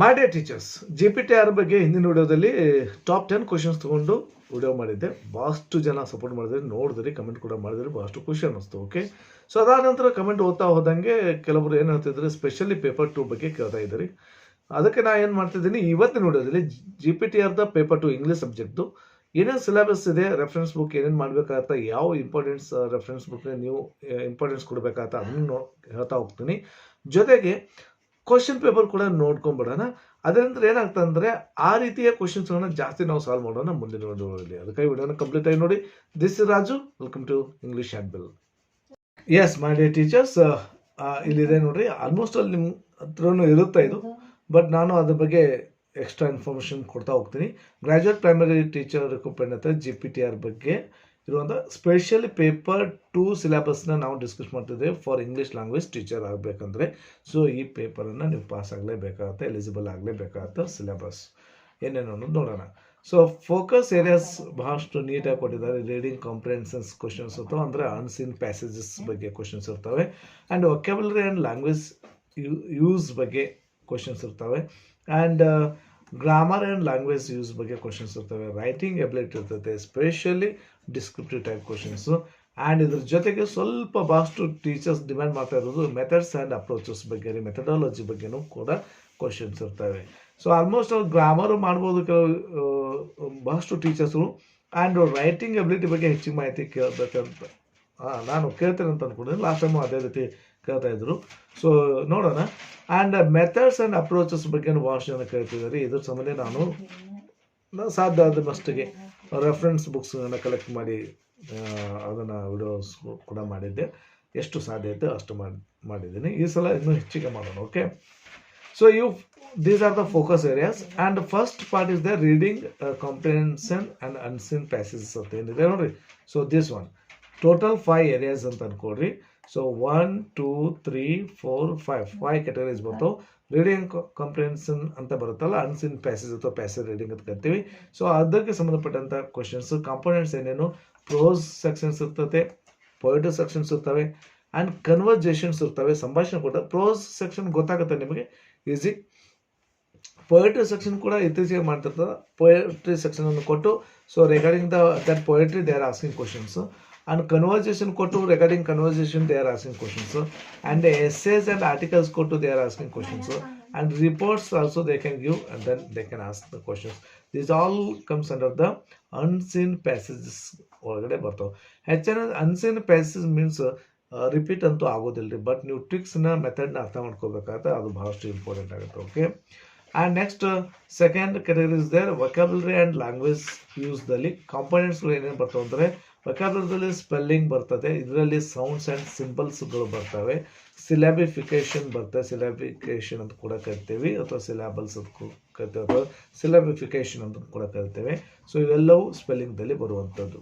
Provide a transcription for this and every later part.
ಮೈ dear teachers, GPTR ಬಗ್ಗೆ ಹಿಂದಿನ ವಿಡಿಯೋದಲ್ಲಿ ಟಾಪ್ 10 ಕ್ವಶನ್ಸ್ ತೊಗೊಂಡು ವಿಡಿಯೋ ಮಾಡಿದ್ದೆ. ಭಾಳಷ್ಟು ಜನ ಸಪೋರ್ಟ್ ಮಾಡಿದ್ರಿ, ನೋಡಿದ್ರಿ, ಕಮೆಂಟ್ ಕೂಡ ಮಾಡಿದ್ರಿ, ಭಾಳಷ್ಟು ಖುಷಿ ಅನ್ನಿಸ್ತು. ಓಕೆ, ಸೊ ಅದಾದ ನಂತರ ಕಮೆಂಟ್ ಓದ್ತಾ ಹೋದಂಗೆ ಕೆಲವರು ಏನು ಹೇಳ್ತಿದ್ರು, ಸ್ಪೆಷಲಿ ಪೇಪರ್ 2 ಬಗ್ಗೆ ಕೇಳ್ತಾ ಇದ್ದೀರಿ. ಅದಕ್ಕೆ ನಾನು ಏನು ಮಾಡ್ತಿದ್ದೀನಿ, ಇವತ್ತಿನ ವಿಡಿಯೋದಲ್ಲಿ GPTRದ ಪೇಪರ್ 2 ಇಂಗ್ಲೀಷ್ ಸಬ್ಜೆಕ್ಟ್ದು ಏನೇನು ಸಿಲೆಬಸ್ ಇದೆ, ರೆಫರೆನ್ಸ್ ಬುಕ್ ಏನೇನು ಮಾಡಬೇಕಾಗತ್ತ, ಯಾವ ಇಂಪಾರ್ಟೆನ್ಸ್ ರೆಫರೆನ್ಸ್ ಬುಕ್ಗೆ ನೀವು ಇಂಪಾರ್ಟೆನ್ಸ್ ಕೊಡಬೇಕಾಗತ್ತ ಅದನ್ನು ಹೇಳ್ತಾ ಹೋಗ್ತೀನಿ. ಜೊತೆಗೆ ಕ್ವಶನ್ ಪೇಪರ್ ಕೂಡ ನೋಡ್ಕೊಂಡ್ಬಿಡೋಣ. ಅದರಿಂದ ಏನಾಗ್ತದೆ ಅಂದರೆ ಆ ರೀತಿಯ ಕ್ವಶನ್ಸ್ಗಳನ್ನ ಜಾಸ್ತಿ ನಾವು ಸಾಲ್ವ್ ಮಾಡೋಣ ಮುಂದಿನ ವಿಡಿಯೋದಲ್ಲಿ. ಅದಕ್ಕಾಗಿ ವಿಡಿಯೋನ ಕಂಪ್ಲೀಟ್ ಆಗಿ ನೋಡಿ. This is Raju, welcome to English and bill. Yes my dear teachers, ಇಲ್ಲಿದೆ ನೋಡ್ರಿ. ಆಲ್ಮೋಸ್ಟ್ ಅಲ್ಲಿ ನಿಮ್ಮ ಹತ್ರನೂ ಇರುತ್ತೆ ಇದು, ಬಟ್ ನಾನು ಅದ್ರ ಬಗ್ಗೆ ಎಕ್ಸ್ಟ್ರಾ ಇನ್ಫಾರ್ಮೇಷನ್ ಕೊಡ್ತಾ ಹೋಗ್ತೀನಿ. ಗ್ರಾಜ್ಯುಯೇಟ್ ಪ್ರೈಮರಿ ಟೀಚರ್ ರಿಕ್ರೂಟ್ಮೆಂಟ್ ಅಂತ GPTR ಬಗ್ಗೆ ಇರುವಂಥ ಸ್ಪೆಷಲಿ ಪೇಪರ್ 2 ಸಿಲೆಬಸ್ನ ನಾವು ಡಿಸ್ಕಸ್ ಮಾಡ್ತಿದ್ದೇವೆ ಫಾರ್ ಇಂಗ್ಲೀಷ್ ಲ್ಯಾಂಗ್ವೇಜ್ ಟೀಚರ್ ಆಗಬೇಕಂದ್ರೆ. ಸೊ ಈ ಪೇಪರನ್ನು ನೀವು ಪಾಸ್ ಆಗಲೇಬೇಕಾಗತ್ತೆ, ಎಲಿಜಿಬಲ್ ಆಗಲೇಬೇಕಾಗತ್ತೆ. ಸಿಲೆಬಸ್ ಏನೇನು ಅನ್ನೋದು ನೋಡೋಣ. ಸೊ ಫೋಕಸ್ ಏರಿಯಾಸ್ ಬಹಳಷ್ಟು ನೀಟಾಗಿ ಕೊಟ್ಟಿದ್ದಾರೆ. ರೀಡಿಂಗ್ ಕಾಂಪ್ರಿಹೆನ್ಷನ್ಸ್ ಕ್ವಶನ್ಸ್ ಇರ್ತವೆ, ಅಂದರೆ ಅನ್ಸೀನ್ ಪ್ಯಾಸೇಜಸ್ ಬಗ್ಗೆ ಕ್ವಶನ್ಸ್ ಇರ್ತವೆ. And vocabulary and language use ಬಗ್ಗೆ ಕ್ವಶನ್ಸ್ ಇರ್ತವೆ. And grammar and language use ಬಗ್ಗೆ ಕ್ವಶನ್ಸ್ ಇರ್ತವೆ. ರೈಟಿಂಗ್ ಎಬಿಲಿಟಿ ಇರ್ತದೆ, specially descriptive type questions. And ಇದ್ರ ಜೊತೆಗೆ ಸ್ವಲ್ಪ ಭಾಳಷ್ಟು ಟೀಚರ್ಸ್ ಡಿಮ್ಯಾಂಡ್ ಮಾಡ್ತಾ ಇರೋದು ಮೆಥಡ್ಸ್ ಆ್ಯಂಡ್ ಅಪ್ರೋಚಸ್ ಬಗ್ಗೆ, ಮೆಥಡಾಲಜಿ ಬಗ್ಗೆನೂ ಕೂಡ ಕ್ವಶನ್ಸ್ ಇರ್ತವೆ. ಸೊ ಆಲ್ಮೋಸ್ಟ್ ಅವ್ರು ಗ್ರಾಮರು ಮಾಡ್ಬೋದು ಕೆಲವು ಭಾಳಷ್ಟು ಟೀಚರ್ಸು. ಆ್ಯಂಡ್ ರೈಟಿಂಗ್ ಎಬಿಲಿಟಿ ಬಗ್ಗೆ ಹೆಚ್ಚಿಗೆ ಮಾಹಿತಿ ಕೇಳಬೇಕಂತ ನಾನು ಕೇಳ್ತೇನೆ ಅಂತ ಅಂದ್ಕೊಂಡಿದ್ದೀನಿ. ಲಾಸ್ಟ್ ಟೈಮು ಅದೇ ರೀತಿ ಕೇಳ್ತಾ ಇದ್ರು. ಸೊ ನೋಡೋಣ. ಆ್ಯಂಡ್ ಮೆಥಡ್ಸ್ ಆ್ಯಂಡ್ ಅಪ್ರೋಚಸ್ ಬಗ್ಗೆ ಭಾಳಷ್ಟು ಜನ ಕೇಳ್ತಿದ್ದಾರೆ. ಇದ್ರ ಸಂಬಂಧ ನಾನು ಸಾಧ್ಯ ಆದ ಮಟ್ಟಿಗೆ ರೆಫರೆನ್ಸ್ ಬುಕ್ಸ್ಗಳನ್ನ ಕಲೆಕ್ಟ್ ಮಾಡಿ ಅದನ್ನು ವಿಡಿಯೋಸ್ ಕೂಡ ಮಾಡಿದ್ದೆ. ಎಷ್ಟು ಸಾಧ್ಯ ಐತೆ ಅಷ್ಟು ಮಾಡಿದ್ದೀನಿ. ಈ ಸಲ ಇನ್ನೂ ಹೆಚ್ಚಿಗೆ ಮಾಡೋಣ. Okay, so these are the focus areas. And the first part is the reading comprehension and unseen passages ಅಂತ ಏನಿದೆ ನೋಡ್ರಿ. So this one total 5 areas ಅಂತ ಅನ್ಕೊಳ್ರಿ. ಸೊ 1 2 3 4 5 ಕ್ಯಾಟಗರೀಸ್ ಬರ್ತಾವೆ. ರೀಡಿಂಗ್ ಕಾಂಪ್ರಿಹೆನ್ಷನ್ ಅಂತ ಬರುತ್ತಲ್ಲ, ಅನ್ಸೀನ್ ಪ್ಯಾಸೇಜ್ ಅಥವಾ ಪ್ಯಾಸೇಜ್ ರೀಡಿಂಗ್ ಅಂತ ಕರಿತೀವಿ. ಸೊ ಅದಕ್ಕೆ ಸಂಬಂಧಪಟ್ಟಂಥ ಕ್ವಶನ್ಸ್, ಕಾಂಪೋನೆಂಟ್ಸ್ ಏನೇನು, ಪ್ರೋಸ್ ಸೆಕ್ಷನ್ಸ್ ಇರ್ತದೆ, ಪೊಯಿಟ್ರಿ ಸೆಕ್ಷನ್ಸ್ ಇರ್ತವೆ, ಆ್ಯಂಡ್ ಕನ್ವರ್ಜೇಷನ್ಸ್ ಇರ್ತವೆ, ಸಂಭಾಷಣೆ ಕೂಡ. ಪ್ರೋಸ್ ಸೆಕ್ಷನ್ ಗೊತ್ತಾಗುತ್ತೆ ನಿಮಗೆ ಈಸಿ. ಪೊಯೆಟ್ರಿ ಸೆಕ್ಷನ್ ಕೂಡ ಇತ್ತೀಚೆಗೆ ಮಾಡ್ತಿರ್ತದೆ. ಪೊಯೆಟ್ರಿ ಸೆಕ್ಷನ್ ಅನ್ನು ಕೊಟ್ಟು, so regarding that poetry they are asking questions. And conversation ಕೊಟ್ಟು, regarding conversation they are asking questions. And essays and articles ಕೊಟ್ಟು they are asking questions. And reports also they can give and then they can ask the questions. This all comes under the unseen passages ಒಳಗಡೆ ಬರ್ತಾವೆ. ಹೆಚ್ಚಿನ unseen passage means repeat ಅಂತೂ ಆಗೋದಿಲ್ಲ ರೀ, but ನೀವು ಟ್ರಿಕ್ಸ್ನ ಮೆಥಡ್ನ ಅರ್ಥ ಮಾಡ್ಕೋಬೇಕಾಗತ್ತೆ. ಅದು ಭಾಳಷ್ಟು ಇಂಪಾರ್ಟೆಂಟ್ ಆಗುತ್ತೆ. Okay, and next second category is there vocabulary and language ಯೂಸ್ದಲ್ಲಿ ಕಾಂಪೋನೆಂಟ್ಸ್ಗಳು ಏನೇನು ಬರ್ತವೆ ಅಂದರೆ, ವೊಕ್ಯಾಬುಲರಿದಲ್ಲಿ ಸ್ಪೆಲ್ಲಿಂಗ್ ಬರ್ತದೆ, ಇದರಲ್ಲಿ ಸೌಂಡ್ಸ್ ಆ್ಯಂಡ್ ಸಿಂಬಲ್ಸ್ಗಳು ಬರ್ತವೆ, ಸಿಲಾಬಿಫಿಕೇಶನ್ ಬರ್ತದೆ, ಸಿಲಾಬಿಫಿಕೇಶನ್ ಅಂತ ಕೂಡ ಕರಿತೇವೆ, ಅಥವಾ ಸಿಲಾಬಲ್ಸ್ ಅಂತ ಕರಿತೇವೆ, ಅಥವಾ ಸಿಲಾಬಿಫಿಕೇಶನ್ ಅಂತ ಕೂಡ ಕರಿತೇವೆ. ಸೊ ಇವೆಲ್ಲವೂ ಸ್ಪೆಲ್ಲಿಂಗ್ದಲ್ಲಿ ಬರುವಂಥದ್ದು.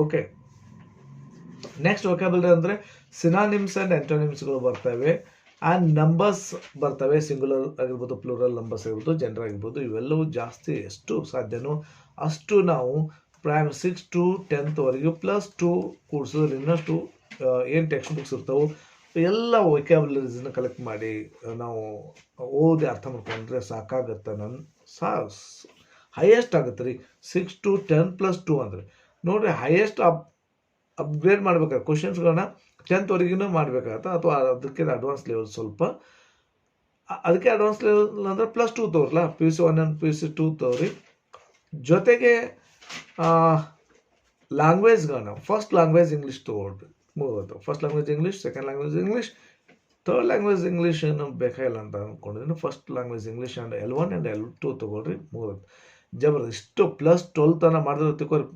ಓಕೆ, ನೆಕ್ಸ್ಟ್ ವೊಕ್ಯಾಬುಲರಿ ಅಂದರೆ ಸಿನಾನಿಮ್ಸ್ ಆ್ಯಂಡ್ ಆಂಟೋನಿಮ್ಸ್ಗಳು ಬರ್ತವೆ. ಆ್ಯಂಡ್ ನಂಬರ್ಸ್ ಬರ್ತವೆ, ಸಿಂಗುಲರ್ ಆಗಿರ್ಬೋದು, ಪ್ಲೂರಲ್ ನಂಬರ್ಸ್ ಆಗಿರ್ಬೋದು, ಜೆಂಡರ್ ಆಗಿರ್ಬೋದು. ಇವೆಲ್ಲವೂ ಜಾಸ್ತಿ ಎಷ್ಟು ಸಾಧ್ಯನೋ ಅಷ್ಟು ನಾವು 6 to 10th ವರೆಗೂ +2 ಕೂಡಿಸಿದ್ರೆ ಇನ್ನಷ್ಟು ಏನು ಟೆಕ್ಸ್ಟ್ ಬುಕ್ಸ್ ಇರ್ತಾವೆ ಎಲ್ಲ ವೊಕ್ಯಾಬುಲರೀಸ್ನ ಕಲೆಕ್ಟ್ ಮಾಡಿ ನಾವು ಓದಿ ಅರ್ಥ ಮಾಡ್ಕೊಂಡ್ರೆ ಸಾಕಾಗತ್ತೆ. ಹೈಯೆಸ್ಟ್ ಆಗುತ್ತೆ ರೀ 6 to 10 +2 ಅಂದರೆ. ನೋಡಿರಿ, ಹೈಯೆಸ್ಟ್ ಅಪ್ಗ್ರೇಡ್ ಮಾಡ್ಬೇಕಾದ್ರೆ ಕ್ವಶನ್ಸ್ಗಳನ್ನ 10th ವರೆಗೂ ಮಾಡಬೇಕಾಗತ್ತೆ, ಅಥವಾ ಅದಕ್ಕೆ ಅಡ್ವಾನ್ಸ್ ಲೆವೆಲ್ ಸ್ವಲ್ಪ. ಅದಕ್ಕೆ ಅಡ್ವಾನ್ಸ್ ಲೆವೆಲ್ ಅಂದರೆ +2 ತೋರಲ್ಲ, PUC 1 and PUC 2 ತೋರಿ. ಜೊತೆಗೆ ಲ್ಯಾಂಗ್ವೇಜ್ಗಳನ್ನ ಫಸ್ಟ್ ಲ್ಯಾಂಗ್ವೇಜ್ ಇಂಗ್ಲೀಷ್ ತೊಗೊಳ್ರಿ, ಮುಗಿದು. First language English, second language English, third language English ಏನು ಬೇಕಾಗಿಲ್ಲ ಅಂತ ಅಂದ್ಕೊಂಡಿದ್ದೀನಿ. First language English and L1 and L2 ತೊಗೊಳ್ರಿ, ಮುಗಿದು. ಜಬರ್ದಸ್ತ್. ಇಷ್ಟು +12 ತನಕ ಮಾಡಿದ್ರೆ ತಿಳ್ಕೊರಿ.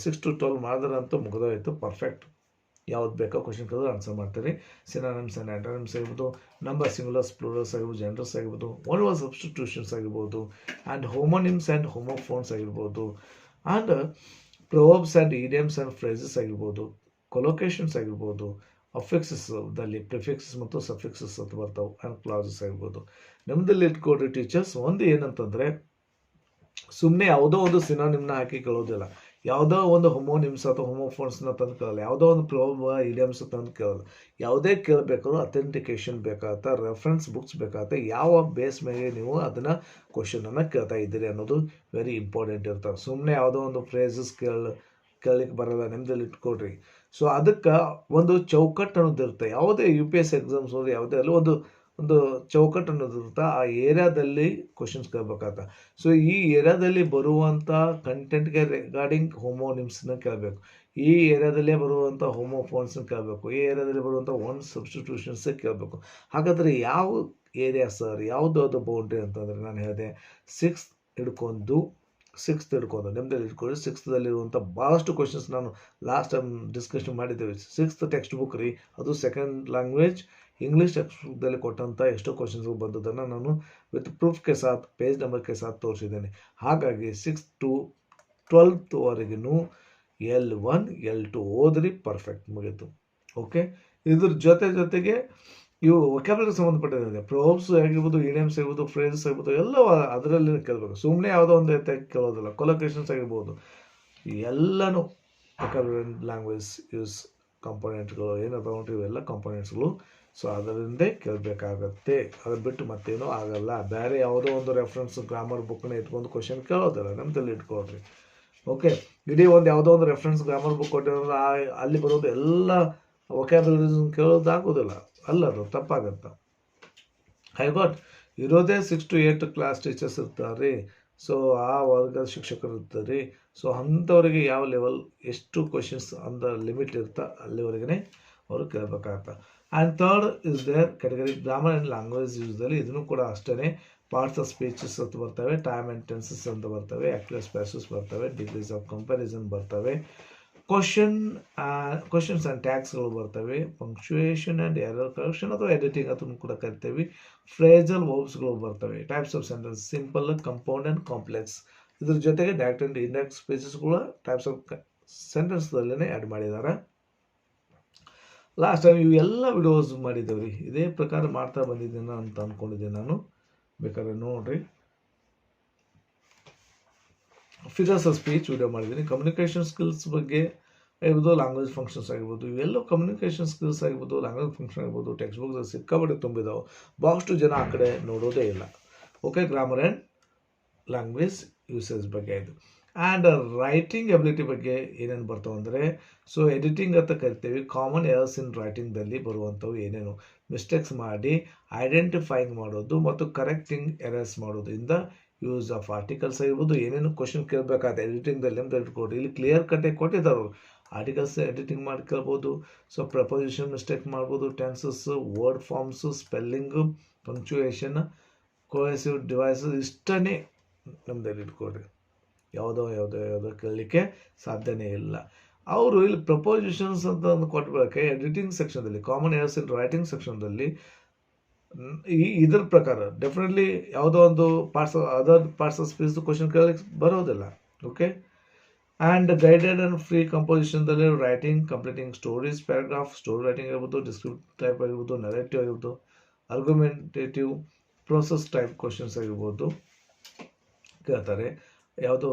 6 to 12 ಮಾಡಿದ್ರಂತೂ ಮುಗಿದೋಯ್ತು, ಪರ್ಫೆಕ್ಟ್. ಯಾವ್ದು ಬೇಕೋ ಕ್ವಶನ್ ಕೇಳಿದ್ರೆ ಆನ್ಸರ್ ಮಾಡ್ತೀರಿ. ಸಿನಾನಿಮ್ಸ್ ಆ್ಯಂಡ್ ಆಂಟೋನಿಮ್ಸ್ ಆಗಿರ್ಬೋದು, ನಂಬರ್ ಸಿಂಗುಲರ್ಸ್ ಪ್ಲೂರಲ್ಸ್ ಆಗಿರ್ಬೋದು, ಜೆಂಡರ್ಸ್ ಆಗಿರ್ಬೋದು, ಒನ್ ವರ್ಡ್ ಸಬ್ಸ್ಟಿಟ್ಯೂಷನ್ಸ್ ಆಗಿರ್ಬೋದು, ಆ್ಯಂಡ್ ಹೋಮೋನಿಮ್ಸ್ ಆ್ಯಂಡ್ ಹೋಮೋಫೋನ್ಸ್ ಆಗಿರ್ಬೋದು, and proverbs and idioms and phrases ಆಗಿರ್ಬೋದು, ಕೊಲೊಕೇಶನ್ಸ್ ಆಗಿರ್ಬೋದು, ಅಫಿಕ್ಸಸ್ದಲ್ಲಿ ಪ್ರಿಫಿಕ್ಸಸ್ ಮತ್ತು ಸಫಿಕ್ಸಸ್ ಅಂತ ಬರ್ತಾವೆ, ಆ್ಯಂಡ್ ಕ್ಲಾಸಸ್ ಆಗಿರ್ಬೋದು. ನಮ್ಮದಲ್ಲಿ ಇಟ್ಕೊಡ್ರಿ ಟೀಚರ್ಸ್, ಒಂದು ಏನಂತಂದರೆ ಸುಮ್ಮನೆ ಯಾವುದೋ ಒಂದು ಸಿನಾನಿಮ್ನ ಹಾಕಿ ಕೇಳೋದಿಲ್ಲ. ಯಾವುದೋ ಒಂದು ಹೊಮೋನಿಮ್ಸ್ ಅಥವಾ ಹೊಮೋಫೋನ್ಸ್ನ ತಂದು ಕೇಳಲ್ಲ, ಯಾವುದೋ ಒಂದು ಪ್ರೋಬ್ ಇಡಿಯಮ್ಸ್ ತಂದು ಕೇಳಲ್ಲ. ಯಾವುದೇ ಕೇಳಬೇಕಾದ್ರೂ ಅಥೆಂಟಿಕೇಶನ್ ಬೇಕಾಗತ್ತೆ, ರೆಫರೆನ್ಸ್ ಬುಕ್ಸ್ ಬೇಕಾಗತ್ತೆ, ಯಾವ ಬೇಸ್ ಮೇಲೆ ನೀವು ಅದನ್ನು ಕ್ವಶನನ್ನು ಕೇಳ್ತಾ ಇದ್ದೀರಿ ಅನ್ನೋದು ವೆರಿ ಇಂಪಾರ್ಟೆಂಟ್ ಇರ್ತವೆ. ಸುಮ್ಮನೆ ಯಾವುದೋ ಒಂದು ಫ್ರೇಸಸ್ ಕೇಳಲಿಕ್ಕೆ ಬರೋಲ್ಲ, ನಿಮ್ಮದಲ್ಲಿ ಇಟ್ಕೊಡ್ರಿ. ಸೊ ಅದಕ್ಕೆ ಒಂದು ಚೌಕಟ್ಟು ಅನ್ನೋದು ಇರುತ್ತೆ. ಯಾವುದೇ UPSC ಎಕ್ಸಾಮ್ಸ್ ಹೋದ್ರೆ ಯಾವುದೇ ಅಲ್ಲಿ ಒಂದು ಚೌಕಟ್ಟು ಅನ್ನೋದು ಇರುತ್ತೆ. ಆ ಏರಿಯಾದಲ್ಲಿ ಕ್ವಶನ್ಸ್ ಕೇಳಬೇಕಾಗತ್ತೆ. ಸೊ ಈ ಏರಿಯಾದಲ್ಲಿ ಬರುವಂಥ ಕಂಟೆಂಟ್ಗೆ ರಿಗಾರ್ಡಿಂಗ್ ಹೋಮೋನಿಮ್ಸ್ನ ಕೇಳಬೇಕು, ಈ ಏರಿಯಾದಲ್ಲೇ ಬರುವಂಥ ಹೋಮೋಫೋನ್ಸ್ನ ಕೇಳಬೇಕು, ಈ ಏರಿಯಾದಲ್ಲಿ ಬರುವಂಥ ಒನ್ ಸಬ್ಸ್ಟಿಟ್ಯೂಷನ್ಸ್ ಕೇಳಬೇಕು. ಹಾಗಾದರೆ ಯಾವ ಏರಿಯಾ ಸರ್, ಯಾವುದಾದ್ರು ಬೌಂಡ್ರಿ ಅಂತಂದರೆ ನಾನು ಹೇಳಿದೆ ಸಿಕ್ಸ್ತ್ ಹಿಡ್ಕೊಂಡು ನಿಮ್ಮದಲ್ಲಿ ಇಟ್ಕೊಳ್ಳಿ. ಸಿಕ್ಸ್ತ್ದಲ್ಲಿರುವಂಥ ಭಾಳಷ್ಟು ಕ್ವಶನ್ಸ್ ನಾನು ಲಾಸ್ಟ್ ಟೈಮ್ ಡಿಸ್ಕಷನ್ ಮಾಡಿದ್ದೇವೆ. ಸಿಕ್ಸ್ತ್ ಟೆಕ್ಸ್ಟ್ ಬುಕ್ ರೀ, ಅದು ಸೆಕೆಂಡ್ ಲ್ಯಾಂಗ್ವೇಜ್ ಇಂಗ್ಲೀಷ್ ಟೆಕ್ಸ್ಟ್ ಬುಕ್ದಲ್ಲಿ ಕೊಟ್ಟಂಥ ಎಷ್ಟೋ ಕ್ವಶನ್ಸ್ಗಳು ಬಂದದನ್ನು ನಾನು ವಿತ್ ಪ್ರೂಫ್ಗೆ ಸಾಥ್ ಪೇಜ್ ನಂಬರ್ಗೆ ಸಾಥ್ ತೋರಿಸಿದ್ದೇನೆ. ಹಾಗಾಗಿ 6th to 12th ವರೆಗೂ L1 L2 ಓದ್ರಿ, ಪರ್ಫೆಕ್ಟ್ ಮುಗೀತು. ಓಕೆ, ಇದ್ರ ಜೊತೆಗೆ ಇವು ವೊಕ್ಯಾಬ್ಯುಲರಿಗೆ ಸಂಬಂಧಪಟ್ಟಿದೆ. ಪ್ರೋಬ್ಸ್ ಆಗಿರ್ಬೋದು, ಇಡಿಯಮ್ಸ್ ಆಗಿರ್ಬೋದು, ಫ್ರೇಸಸ್ ಆಗಿರ್ಬೋದು, ಎಲ್ಲ ಅದರಲ್ಲಿ ಕೇಳಬೇಕು. ಸುಮ್ಮನೆ ಯಾವುದೋ ಒಂದು ಕೇಳೋದಿಲ್ಲ. ಕೊಲೊಕೇಶನ್ಸ್ ಆಗಿರ್ಬೋದು, ಎಲ್ಲನೂ ವೊಕ್ಯಾಬ್ಯುಲರಿ ಲ್ಯಾಂಗ್ವೇಜ್ ಯೂಸ್ ಕಾಂಪೊನೆಂಟ್ಗಳು ಏನಪ್ಪ ಉಂಟು, ಇವೆಲ್ಲ ಕಾಂಪೊನೆಂಟ್ಸ್ಗಳು. ಸೊ ಅದರಿಂದೇ ಕೇಳಬೇಕಾಗತ್ತೆ, ಅದು ಬಿಟ್ಟು ಮತ್ತೇನೂ ಆಗಲ್ಲ. ಬೇರೆ ಯಾವುದೋ ಒಂದು ರೆಫರೆನ್ಸ್ ಗ್ರಾಮರ್ ಬುಕ್ನ ಇಟ್ಕೊಂಡು ಕ್ವಶನ್ ಕೇಳೋದಿಲ್ಲ, ನಮ್ಮದಲ್ಲಿ ಇಟ್ಕೊಳ್ರಿ. ಓಕೆ, ಇಡೀ ಯಾವುದೋ ಒಂದು ರೆಫರೆನ್ಸ್ ಗ್ರಾಮರ್ ಬುಕ್ ಕೊಟ್ಟಿರೋದ್ರೆ ಅಲ್ಲಿ ಬರೋದು ಎಲ್ಲ ವೊಕ್ಯಾಬ್ಯುಲರೀಸ್ ಕೇಳೋದಾಗೋದಿಲ್ಲ, ಅದು ತಪ್ಪಾಗತ್ತೆ. ಹೈಗಾಟ್ ಇರೋದೇ 6 to 8 ಕ್ಲಾಸ್ ಟೀಚರ್ಸ್ ಇರ್ತಾರೆ. ಸೊ ಆ ವರ್ಗದ ಶಿಕ್ಷಕರು ಇರ್ತಾರೆ. ಸೊ ಅಂಥವ್ರಿಗೆ ಯಾವ ಲೆವೆಲ್ ಎಷ್ಟು ಕ್ವಶನ್ಸ್ ಅಂದ ಲಿಮಿಟ್ ಇರ್ತಾ ಅಲ್ಲಿವರೆಗೆ ಅವರು ಕೇಳಬೇಕಾಗತ್ತೆ. And third is there category grammar and language ಯೂಸ್ದಲ್ಲಿ. ಇದನ್ನು ಕೂಡ ಅಷ್ಟೇ ಪಾರ್ಟ್ಸ್ ಆಫ್ ಸ್ಪೀಚಸ್ ಅಂತ ಬರ್ತವೆ, ಟೈಮ್ ಆ್ಯಂಡ್ ಟೆನ್ಸಸ್ ಅಂತ ಬರ್ತವೆ, ಆ್ಯಕ್ಟಿವ್ ಸ್ಪೇಸಸ್ ಬರ್ತವೆ, ಡಿಗ್ರೀಸ್ ಆಫ್ ಕಂಪ್ಯಾರಿಸನ್ ಬರ್ತವೆ, ಕ್ವಶನ್ಸ್ ಆ್ಯಂಡ್ ಟ್ಯಾಗ್ಸ್ಗಳು ಬರ್ತವೆ, ಪಂಕ್ಚುಯೇಷನ್ ಆ್ಯಂಡ್ ಎರರ್ ಕರೆಕ್ಷನ್ ಅಥವಾ ಎಡಿಟಿಂಗ್ ಅದನ್ನು ಕೂಡ ಕರಿತೇವೆ, ಫ್ರೇಜಲ್ ವರ್ಬ್ಸ್ಗಳು ಬರ್ತವೆ, types of sentence simple, compound and complex. ಇದ್ರ ಜೊತೆಗೆ ಡೈರೆಕ್ಟ್ ಆ್ಯಂಡ್ ಇಂಡೈರೆಕ್ಟ್ ಸ್ಪೀಚಸ್ಗಳು ಟೈಪ್ಸ್ ಆಫ್ ಸೆಂಟೆನ್ಸ್ದಲ್ಲೇ ಆ್ಯಡ್ ಮಾಡಿದ್ದಾರೆ. ಲಾಸ್ಟ್ ಟೈಮ್ ಇವೆಲ್ಲ ವಿಡಿಯೋಸ್ ಮಾಡಿದ್ದೇವೆ ರೀ, ಇದೇ ಪ್ರಕಾರ ಮಾಡ್ತಾ ಬಂದಿದ್ದೇನೆ ಅಂತ ಅಂದ್ಕೊಂಡಿದ್ದೀನಿ ನಾನು. ಬೇಕಾದ್ರೆ ನೋಡಿರಿ. ಫಿಗರ್ಸ್ ಆಫ್ ಸ್ಪೀಚ್ ವಿಡಿಯೋ ಮಾಡಿದ್ದೀನಿ. ಕಮ್ಯುನಿಕೇಷನ್ ಸ್ಕಿಲ್ಸ್ ಬಗ್ಗೆ ಆಗಿರ್ಬೋದು, ಲ್ಯಾಂಗ್ವೇಜ್ ಫಂಕ್ಷನ್ಸ್ ಆಗಿರ್ಬೋದು, ಇವೆಲ್ಲ ಕಮ್ಯುನಿಕೇಷನ್ ಸ್ಕಿಲ್ಸ್ ಆಗಿರ್ಬೋದು, ಲ್ಯಾಂಗ್ವೇಜ್ ಫಂಕ್ಷನ್ ಆಗಿರ್ಬೋದು, ಟೆಕ್ಸ್ಟ್ ಬುಕ್ಸ್ ಸಿಕ್ಕಾಪಟ್ಟೆ ತುಂಬಿದಾವೆ. ಭಾಳಷ್ಟು ಜನ ಆ ಕಡೆ ನೋಡೋದೇ ಇಲ್ಲ. Okay, grammar and language usage ಬಗ್ಗೆ ಇದು. ಆ್ಯಂಡ್ ರೈಟಿಂಗ್ ಎಬಿಲಿಟಿ ಬಗ್ಗೆ ಏನೇನು ಬರ್ತಾವೆ ಅಂದರೆ, ಸೊ ಎಡಿಟಿಂಗ್ ಅಂತ ಕರಿತೀವಿ. ಕಾಮನ್ ಎರರ್ಸ್ ಇನ್ ರೈಟಿಂಗ್ದಲ್ಲಿ ಬರುವಂಥವು ಏನೇನು ಮಿಸ್ಟೇಕ್ಸ್ ಮಾಡಿ ಐಡೆಂಟಿಫೈಯಿಂಗ್ ಮಾಡೋದು ಮತ್ತು ಕರೆಕ್ಟಿಂಗ್ ಎರರ್ಸ್ ಮಾಡೋದ್ರಿಂದ ಯೂಸ್ ಆಫ್ ಆರ್ಟಿಕಲ್ಸ್ ಆಗಿರ್ಬೋದು, ಏನೇನು ಕ್ವಶನ್ ಕೇಳಬೇಕಾದ್ರೆ ಎಡಿಟಿಂಗ್ದಲ್ಲಿ ಅಂತ ಇಟ್ಕೊಡ್ರಿ. ಇಲ್ಲಿ ಕ್ಲಿಯರ್ ಕಟ್ಟೆ ಕೊಟ್ಟಿದ್ದಾರೆ. ಆರ್ಟಿಕಲ್ಸ್ ಎಡಿಟಿಂಗ್ ಮಾಡಿ ಕೇಳ್ಬೋದು. ಸೊ ಪ್ರಪೋಸಿಷನ್ ಮಿಸ್ಟೇಕ್ ಮಾಡ್ಬೋದು, tenses, word forms, spelling, punctuation, cohesive devices ಇಷ್ಟನೇ ನಮ್ಮದಲ್ಲಿ ಇಟ್ಕೊಡ್ರಿ. ಯಾವುದೋ ಕೇಳಲಿಕ್ಕೆ ಸಾಧ್ಯನೇ ಇಲ್ಲ. ಅವರು ಇಲ್ಲಿ ಪ್ರಪೋಸಿಷನ್ಸ್ ಅಂತ ಕೊಟ್ಟಬಳಕೆ ಎಡಿಟಿಂಗ್ ಸೆಕ್ಷನ್ದಲ್ಲಿ, ಕಾಮನ್ ಎರರ್ಸ್ ಇನ್ ರೈಟಿಂಗ್ ಸೆಕ್ಷನ್ದಲ್ಲಿ ಇದ್ರ ಪ್ರಕಾರ ಡೆಫಿನೆಟ್ಲಿ ಯಾವುದೋ ಒಂದು other parts of speech question ಕೇಳಲಿಕ್ಕೆ ಬರೋದಿಲ್ಲ. Okay, and guided and free ಕಂಪೋಸಿಷನ್ದಲ್ಲಿ writing, completing stories, paragraph, story writing ಆಗಿರ್ಬೋದು, ಡಿಸ್ಕ್ರಿಪ್ಟಿವ್ ಟೈಪ್ ಆಗಿರ್ಬೋದು, ನರೇಟಿವ್ ಆಗಿರ್ಬೋದು, ಆರ್ಗ್ಯುಮೆಂಟೇಟಿವ್, ಪ್ರೋಸೆಸ್ ಟೈಪ್ ಕ್ವಶನ್ಸ್ ಆಗಿರ್ಬೋದು ಕೇಳ್ತಾರೆ ಯಾವುದೋ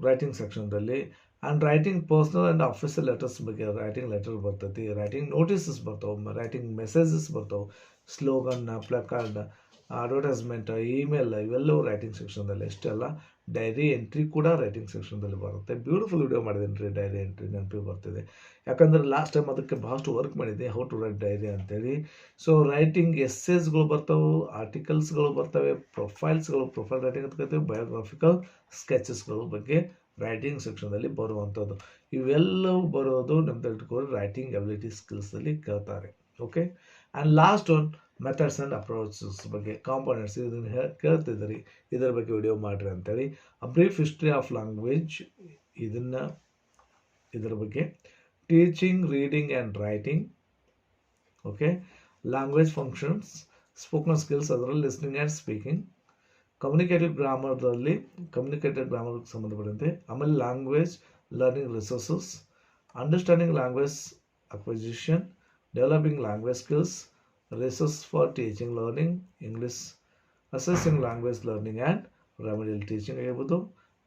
ರೈಟಿಂಗ್ ಸೆಕ್ಷನ್ದಲ್ಲಿ. And writing personal and official letters ಬಗ್ಗೆ ರೈಟಿಂಗ್ ಲೆಟರ್ ಬರ್ತೈತಿ, ರೈಟಿಂಗ್ ನೋಟಿಸಸ್ ಬರ್ತಾವೆ, ರೈಟಿಂಗ್ ಮೆಸೇಜಸ್ ಬರ್ತಾವೆ, ಸ್ಲೋಗನ್, ಪ್ಲಕಾರ್ಡ್, ಅಡ್ವರ್ಟೈಸ್ಮೆಂಟ್, ಇಮೇಲ್, ಇವೆಲ್ಲವೂ ರೈಟಿಂಗ್ ಸೆಕ್ಷನ್ದಲ್ಲಿ. ಅಷ್ಟೆಲ್ಲ ಡೈರಿ ಎಂಟ್ರಿ ಕೂಡ ರೈಟಿಂಗ್ ಸೆಕ್ಷನ್ದಲ್ಲಿ ಬರುತ್ತೆ. ಬ್ಯೂಟಿಫುಲ್ ವಿಡಿಯೋ ಮಾಡಿದ್ದೀನಿ ರೀ, ಡೈರಿ ಎಂಟ್ರಿ ನೆನಪಿ ಬರ್ತಿದೆ. ಯಾಕಂದರೆ ಲಾಸ್ಟ್ ಟೈಮ್ ಅದಕ್ಕೆ ಭಾಳಷ್ಟು ವರ್ಕ್ ಮಾಡಿದ್ದೆ, ಹೌ ಟು ರೈಟ್ ಡೈರಿ ಅಂತೇಳಿ. ಸೊ ರೈಟಿಂಗ್ ಎಸ್ಸೇಸ್ಗಳು ಬರ್ತವೆ, ಆರ್ಟಿಕಲ್ಸ್ಗಳು ಬರ್ತವೆ, ಪ್ರೊಫೈಲ್ ರೈಟಿಂಗ್ ಅಂತ ಕರಿತೀವಿ, ಬಯೋಗ್ರಾಫಿಕಲ್ ಸ್ಕೆಚಸ್ಗಳ ಬಗ್ಗೆ ರೈಟಿಂಗ್ ಸೆಕ್ಷನ್ದಲ್ಲಿ ಬರುವಂಥದ್ದು. ಇವೆಲ್ಲವೂ ಬರೋದು ನಮ್ದು ಇಟ್ಕೊಂಡು ರೈಟಿಂಗ್ ಎಬಿಲಿಟಿ ಸ್ಕಿಲ್ಸಲ್ಲಿ ಕೇಳ್ತಾರೆ. Okay, and last one methods and approaches ಬಗ್ಗೆ, ಕಾಂಪೊನೆಂಟ್ಸ್ ಇದನ್ನು ಕೇಳ್ತಿದ್ದೀರಿ, ಇದರ ಬಗ್ಗೆ ವಿಡಿಯೋ ಮಾಡಿರಿ ಅಂತೇಳಿ. A brief history of language ಇದರ ಬಗ್ಗೆ, teaching, reading and writing. Okay, language functions, spoken skills ಅದರಲ್ಲಿ ಲಿಸ್ನಿಂಗ್ ಆ್ಯಂಡ್ ಸ್ಪೀಕಿಂಗ್, ಕಮ್ಯುನಿಕೇಟಿವ್ ಗ್ರಾಮರ್ದಲ್ಲಿ ಕಮ್ಯುನಿಕೇಟೆಡ್ ಗ್ರಾಮರ್ಗೆ ಸಂಬಂಧಪಟ್ಟಂತೆ, ಆಮೇಲೆ language learning resources, understanding language acquisition, developing language skills, resources for teaching learning, English, assessing language learning and remedial teaching ಆಗಿರ್ಬೋದು,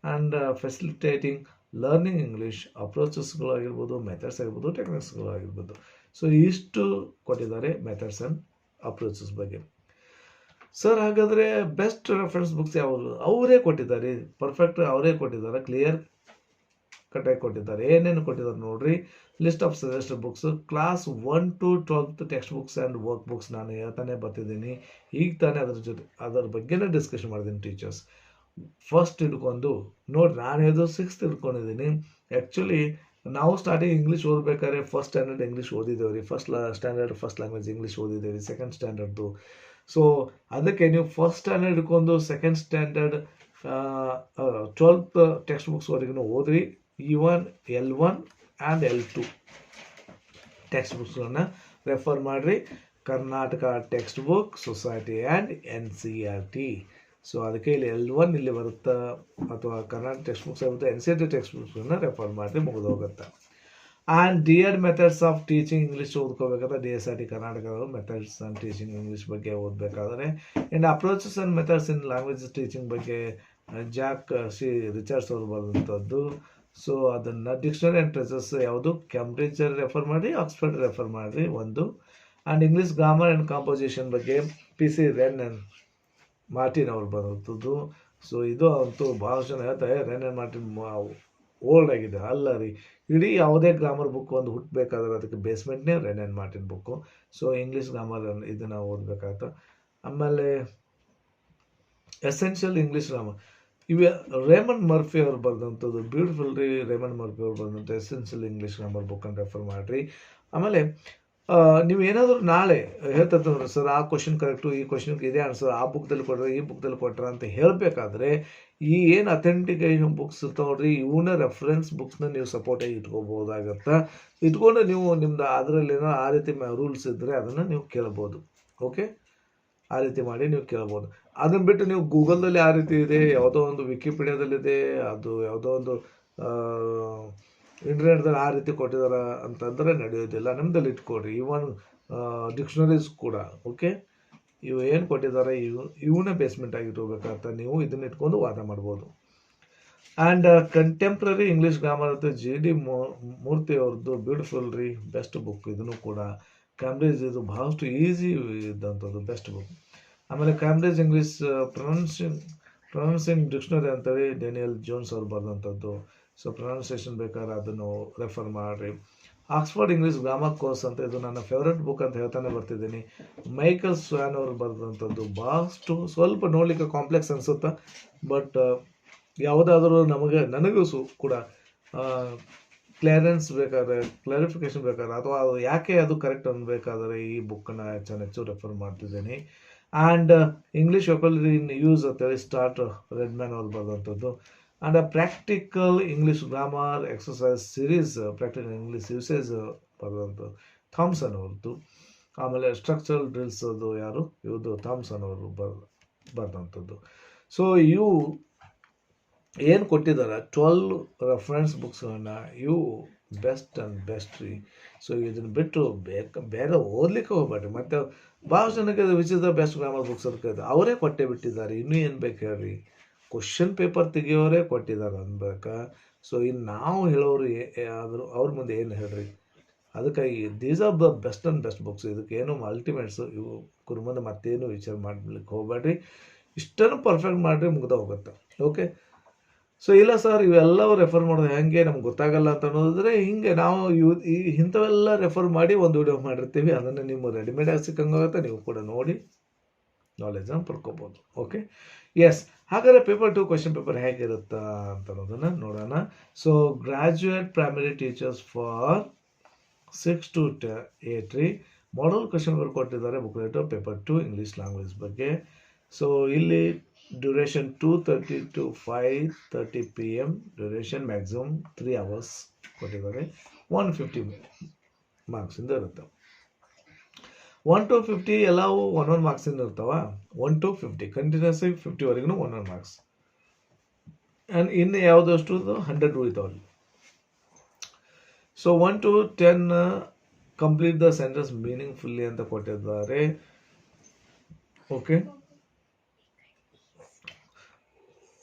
and facilitating learning English, ಅಪ್ರೋಚಸ್ಗಳಾಗಿರ್ಬೋದು, methods ಆಗಿರ್ಬೋದು, ಟೆಕ್ನಿಕ್ಸ್ಗಳಾಗಿರ್ಬೋದು. So ಇಷ್ಟು ಕೊಟ್ಟಿದ್ದಾರೆ ಮೆಥಡ್ಸ್ ಆ್ಯಂಡ್ ಅಪ್ರೋಚಸ್ ಬಗ್ಗೆ. ಸರ್ ಹಾಗಾದರೆ ಬೆಸ್ಟ್ ರೆಫರೆನ್ಸ್ ಬುಕ್ಸ್ ಯಾವುದು? ಅವರೇ ಕೊಟ್ಟಿದ್ದಾರೆ, ಪರ್ಫೆಕ್ಟ್ ಅವರೇ ಕೊಟ್ಟಿದ್ದಾರೆ, ಕ್ಲಿಯರ್ ಕಟ್ಟಾಗಿ ಕೊಟ್ಟಿದ್ದಾರೆ. ಏನೇನು ಕೊಟ್ಟಿದ್ದಾರೆ ನೋಡ್ರಿ. List of suggested books, class 1 to 12 text books and work books ನಾನು ಹೇಳ್ತಾನೆ ಬರ್ತಿದ್ದೀನಿ. ಈಗ ತಾನೇ ಅದರ ಬಗ್ಗೆನೇ ಡಿಸ್ಕಷನ್ ಮಾಡಿದ್ದೀನಿ ಟೀಚರ್ಸ್. ಫಸ್ಟ್ ಹಿಡ್ಕೊಂಡು ನೋಡಿ, ನಾನು ಇದು 6th ಹಿಡ್ಕೊಂಡಿದ್ದೀನಿ. ಆ್ಯಕ್ಚುಲಿ ನಾವು ಸ್ಟಾರ್ಟಿಂಗ್ ಇಂಗ್ಲೀಷ್ ಓದಬೇಕಾದ್ರೆ ಫಸ್ಟ್ ಸ್ಟ್ಯಾಂಡರ್ಡ್ ಇಂಗ್ಲೀಷ್ ಓದಿದ್ದೇವೆ ರೀ. ಸ್ಟ್ಯಾಂಡರ್ಡ್ ಫಸ್ಟ್ ಲ್ಯಾಂಗ್ವೇಜ್ ಇಂಗ್ಲೀಷ್ ಓದಿದ್ದೇವೆ, ಸೆಕೆಂಡ್ ಸ್ಟ್ಯಾಂಡರ್ಡ್ದು. ಸೊ ಅದಕ್ಕೆ ನೀವು ಫಸ್ಟ್ ಸ್ಟ್ಯಾಂಡರ್ಡ್ ಹಿಡ್ಕೊಂಡು ಸೆಕೆಂಡ್ ಸ್ಟ್ಯಾಂಡರ್ಡ್ 12th ಟೆಕ್ಸ್ಟ್ ಬುಕ್ಸ್ವರೆಗೂ ಓದ್ರಿ. E1, L1 ಆ್ಯಂಡ್ L2 ಟೆಕ್ಸ್ಟ್ ಬುಕ್ಸ್ಗಳನ್ನ ರೆಫರ್ ಮಾಡಿರಿ. Karnataka text book, society and NCERT. So ಅದಕ್ಕೆ ಇಲ್ಲಿ L1 ಇಲ್ಲಿ ಬರುತ್ತೆ, ಅಥವಾ ಕರ್ನಾಟಕ ಟೆಕ್ಸ್ಟ್ ಬುಕ್ಸ್ ಆಗುತ್ತೆ, NCERT ಟೆಕ್ಸ್ಟ್ ಬುಕ್ಸ್ಗಳನ್ನ ರೆಫರ್ ಮಾಡಿರಿ, ಮುಗಿದೋಗುತ್ತೆ. And DED methods of teaching English ಓದ್ಕೋಬೇಕಾದ್ರೆ DSRT ಕರ್ನಾಟಕದ ಮೆಥಡ್ಸ್ ಆ್ಯಂಡ್ ಟೀಚಿಂಗ್ ಇಂಗ್ಲೀಷ್ ಬಗ್ಗೆ ಓದಬೇಕಾದ್ರೆ, and approaches and methods in language teaching ಬಗ್ಗೆ ಜಾಕ್ C. ರಿಚರ್ಡ್ಸ್ ಅವರು ಬರೆದಂಥದ್ದು. ಸೊ ಅದನ್ನು ಡಿಕ್ಷನರಿ ಆ್ಯಂಡ್ ಟ್ರೆಸಸ್ ಯಾವುದು? ಕ್ಯಾಂಬ್ರಿಡ್ಜ್ ರೆಫರ್ ಮಾಡಿ, ಆಕ್ಸ್ಫರ್ಡ್ ರೆಫರ್ ಮಾಡಿರಿ ಒಂದು. And English grammar and composition ಬಗ್ಗೆ PC ರೆನ್ ಆ್ಯಂಡ್ ಮಾರ್ಟಿನ್ ಅವರು ಬರುತ್ತದ್ದು. ಸೊ ಇದು ಅಂತೂ ಭಾಳ ಜನ ಹೇಳ್ತಾರೆ ರೆನ್ ಆ್ಯಂಡ್ ಮಾರ್ಟಿನ್ ಓಲ್ಡ್ ಆಗಿದೆ. ಅಲ್ಲ ರೀ, ಇಡೀ ಯಾವುದೇ ಗ್ರಾಮರ್ ಬುಕ್ ಒಂದು ಹುಟ್ಟಬೇಕಾದ್ರೆ ಅದಕ್ಕೆ ಬೇಸ್ಮೆಂಟ್ನೇ Wren and Martin book. So English grammar ಇದನ್ನು ಓದಬೇಕಾಗತ್ತೆ. ಆಮೇಲೆ ಎಸೆನ್ಷಿಯಲ್ ಇಂಗ್ಲೀಷ್ ಗ್ರಾಮರ್ ಇವೆ ರೇಮಂಡ್ ಮರ್ಫಿ ಅವರು ಬರೆದಂಥದ್ದು, ಬ್ಯೂಟಿಫುಲ್ ರೀ. ರೇಮಂಡ್ ಮರ್ಫಿ ಅವರು ಬರೆದಂಥ ಎಸೆನ್ಷಿಯಲ್ ಇಂಗ್ಲೀಷ್ ಗ್ರಾಮರ್ ಬುಕ್ಕನ್ನು ರೆಫರ್ ಮಾಡಿರಿ. ಆಮೇಲೆ ನೀವು ಏನಾದರೂ ನಾಳೆ ಹೇಳ್ತಾರೆ ನೋಡ್ರಿ, ಸರ್ ಆ ಕ್ವಶನ್ ಕರೆಕ್ಟು, ಈ ಕ್ವಶನ್ಗೆ ಇದೇ ಆನ್ಸರ್, ಆ ಬುಕ್ದಲ್ಲಿ ಕೊಟ್ಟರೆ ಈ ಬುಕ್ದಲ್ಲಿ ಕೊಟ್ಟರೆ ಅಂತ ಹೇಳಬೇಕಾದ್ರೆ ಈ ಏನು ಅಥೆಂಟಿಕೇಷನ್ ಬುಕ್ಸ್ ಇರ್ತಾವೆ ನೋಡ್ರಿ, ಇವನ್ನ ರೆಫರೆನ್ಸ್ ಬುಕ್ಸ್ನ ನೀವು ಸಪೋರ್ಟಾಗಿ ಇಟ್ಕೋಬೋದಾಗತ್ತೆ. ಇಟ್ಕೊಂಡು ನೀವು ನಿಮ್ದು ಅದರಲ್ಲೇನೋ ಆ ರೀತಿ ರೂಲ್ಸ್ ಇದ್ದರೆ ಅದನ್ನು ನೀವು ಕೇಳ್ಬೋದು. ಓಕೆ, ಆ ರೀತಿ ಮಾಡಿ ನೀವು ಕೇಳ್ಬೋದು. ಅದನ್ನು ಬಿಟ್ಟು ನೀವು ಗೂಗಲ್ದಲ್ಲಿ ಆ ರೀತಿ ಇದೆ, ಯಾವುದೋ ಒಂದು ವಿಕಿಪೀಡಿಯಾದಲ್ಲಿದೆ, ಅದು ಯಾವುದೋ ಒಂದು ಇಂಟರ್ನೆಟ್ದಲ್ಲಿ ಆ ರೀತಿ ಕೊಟ್ಟಿದಾರ ಅಂತಂದರೆ ನಡೆಯೋದಿಲ್ಲ. ನಮ್ಮದಲ್ಲಿ ಇಟ್ಕೊಡ್ರಿ. ಇವನ್ ಡಿಕ್ಷನರೀಸ್ ಕೂಡ ಓಕೆ, ಇವು ಏನು ಕೊಟ್ಟಿದ್ದಾರೆ ಇವನ್ನ ಬೇಸ್ಮೆಂಟ್ ಆಗಿ ಇಟ್ಕೋಬೇಕಾಗತ್ತೆ. ನೀವು ಇದನ್ನ ಇಟ್ಕೊಂಡು ವಾದ ಮಾಡ್ಬೋದು. ಆ್ಯಂಡ್ ಕಂಟೆಂಪ್ರರಿ ಇಂಗ್ಲೀಷ್ ಗ್ರಾಮರ್ ಅಂತ GD ಮೂರ್ತಿ ಅವ್ರದ್ದು ಬ್ಯೂಟಿಫುಲ್ ರೀ, ಬೆಸ್ಟ್ ಬುಕ್. ಇದನ್ನು ಕೂಡ ಕ್ಯಾಂಬ್ರಿಡ್ಜ್ ಇದು ಭಾಳಷ್ಟು ಈಸಿ ಇದ್ದಂಥದ್ದು ಬೆಸ್ಟ್ ಬುಕ್. ಆಮೇಲೆ ಕ್ಯಾಂಬ್ರಿಡ್ಜ್ ಇಂಗ್ಲೀಷ್ ಪ್ರೊನೌನ್ಸಿಂಗ್ ಡಿಕ್ಷನರಿ ಅಂತೇಳಿ ಡೇನಿಯಲ್ ಜೋನ್ಸ್ ಅವ್ರು ಬರೆದಂಥದ್ದು. ಸೊ ಪ್ರೊನೌನ್ಸಿಯೇಷನ್ ಬೇಕಾದ್ರೆ ಅದನ್ನು ರೆಫರ್ ಮಾಡಿರಿ. ಆಕ್ಸ್ಫರ್ಡ್ ಇಂಗ್ಲೀಷ್ ಗ್ರಾಮರ್ ಕೋರ್ಸ್ ಅಂತ, ಇದು ನನ್ನ ಫೇವ್ರೆಟ್ ಬುಕ್ ಅಂತ ಹೇಳ್ತಾನೆ ಬರ್ತಿದ್ದೀನಿ. ಮೈಕಲ್ ಸ್ವ್ಯಾನ್ ಅವರು ಬರೆದಂಥದ್ದು ಭಾಳಷ್ಟು ಸ್ವಲ್ಪ ನೋಡಲಿಕ್ಕೆ ಕಾಂಪ್ಲೆಕ್ಸ್ ಅನಿಸುತ್ತೆ, ಬಟ್ ಯಾವುದಾದ್ರೂ ನನಗೂ ಕೂಡ ಕ್ಲಿಯರೆನ್ಸ್ ಬೇಕಾದ್ರೆ, ಕ್ಲಾರಿಫಿಕೇಶನ್ ಬೇಕಾದ್ರೆ, ಅಥವಾ ಅದು ಯಾಕೆ ಅದು ಕರೆಕ್ಟ್ ಅನ್ಬೇಕಾದ್ರೆ ಈ ಬುಕ್ಕನ್ನು ಹೆಚ್ಚು ರೆಫರ್ ಮಾಡ್ತಿದ್ದೀನಿ. And English vocabulary in use ಅಂತೇಳಿ ಸ್ಟಾರ್ಟ್ ರೆಡ್ಮ್ಯಾನ್ ಅವ್ರು ಬರೆದಂಥದ್ದು. And practical English grammar exercise series, practical English usage ಬರೆದಂಥದ್ದು ಥಾಮ್ಸನ್ ಅವ್ರದ್ದು. ಆಮೇಲೆ ಸ್ಟ್ರಕ್ಚರಲ್ ಡ್ರಿಲ್ಸ್ ಅದು ಯಾರು ಇವ್ದು ಥಾಮ್ಸನ್ ಅವರು ಬರೆದಂಥದ್ದು. ಸೊ ಇವು ಏನು ಕೊಟ್ಟಿದ್ದಾರೆ 12 ರೆಫರೆನ್ಸ್ ಬುಕ್ಸ್ಗಳನ್ನ, ಇವು ಬೆಸ್ಟ್ ಆ್ಯಂಡ್ ಬೆಸ್ಟ್ ರೀ. ಸೊ ಇದನ್ನು ಬಿಟ್ಟು ಬೇರೆ ಓದಲಿಕ್ಕೆ ಹೋಗ್ಬೇಡ್ರಿ. ಮತ್ತು ಭಾಳ ಜನಕ್ಕೆ which is the best grammar books ಅಂತ ಅವರೇ ಕೊಟ್ಟೆ ಬಿಟ್ಟಿದ್ದಾರೆ. ಇನ್ನೂ ಏನು ಬೇಕು ಹೇಳ್ರಿ, ಕ್ವಶನ್ ಪೇಪರ್ ತೆಗಿಯೋರೇ ಕೊಟ್ಟಿದ್ದಾರೆ ಅನ್ಬೇಕಾ. ಸೊ ಇನ್ನು ನಾವು ಹೇಳೋರು ಆದರೂ ಅವ್ರ ಮುಂದೆ ಏನು ಹೇಳ್ರಿ. ಅದಕ್ಕಾಗಿ these are the best and best books. ಇದಕ್ಕೆ ಏನು ಅಲ್ಟಿಮೇಟ್ಸು ಇವು ಕುರ್ಮಂದ ಮತ್ತೇನು ವಿಚಾರ ಮಾಡ್ಲಿಕ್ಕೆ ಹೋಗ್ಬೇಡ್ರಿ. ಇಷ್ಟನ್ನು ಪರ್ಫೆಕ್ಟ್ ಮಾಡಿರಿ, ಮುಗ್ದ ಹೋಗುತ್ತೆ. ಓಕೆ, ಸೊ ಇಲ್ಲ ಸರ್ ಇವೆಲ್ಲವೂ ರೆಫರ್ ಮಾಡೋದು ಹೆಂಗೆ ನಮ್ಗೆ ಗೊತ್ತಾಗಲ್ಲ ಅಂತ ಅನ್ನೋದಿದ್ರೆ, ಹಿಂಗೆ ನಾವು ಇಂಥವೆಲ್ಲ ರೆಫರ್ ಮಾಡಿ ಒಂದು ವಿಡಿಯೋ ಮಾಡಿರ್ತೀವಿ. ಅದನ್ನು ನಿಮ್ಮ ರೆಡಿಮೇಡಾಗಿ ಸಿಕ್ಕಂಗಾಗುತ್ತೆ, ನೀವು ಕೂಡ ನೋಡಿ ನಾಲೆಜನ್ನು ಪಡ್ಕೋಬೋದು. Okay, yes. ಹಾಗಾದರೆ ಪೇಪರ್ 2 ಕ್ವಶನ್ ಪೇಪರ್ ಹೇಗಿರುತ್ತಾ ಅಂತ ಅನ್ನೋದನ್ನು ನೋಡೋಣ. So graduate primary teachers for 6 to 8 ರೀ. ಮಾಡಲ್ ಕ್ವಶನ್ ಪೇಪರ್ ಕೊಟ್ಟಿದ್ದಾರೆ ಬುಕ್ಲೆಟ್ ಪೇಪರ್ 2 ಇಂಗ್ಲೀಷ್ ಲ್ಯಾಂಗ್ವೇಜ್ ಬಗ್ಗೆ. ಸೊ ಇಲ್ಲಿ duration 2:30 to 5:30 PM, duration maximum 3 hours ಕೊಟ್ಟಿದ್ದಾರೆ. 150 ಮಾರ್ಕ್ಸಿಂದ ಇರುತ್ತೆ. 1 to 50 ಎಲ್ಲವೂ 1 ಮಾರ್ಕ್ಸಿಂದ ಇರ್ತಾವ. 1 to 50 ಕಂಟಿನ್ಯೂಸ್ 50ವರೆಗೂ 1 ಮಾರ್ಕ್ಸ್. ಆ್ಯಂಡ್ ಇನ್ನು ಯಾವುದಷ್ಟು 100 ಉಳಿತಾವಲ್ಲಿ. ಸೊ 1 to 10 complete the sentence meaningfully ಅಂತ ಕೊಟ್ಟಿದ್ದಾರೆ. ಓಕೆ,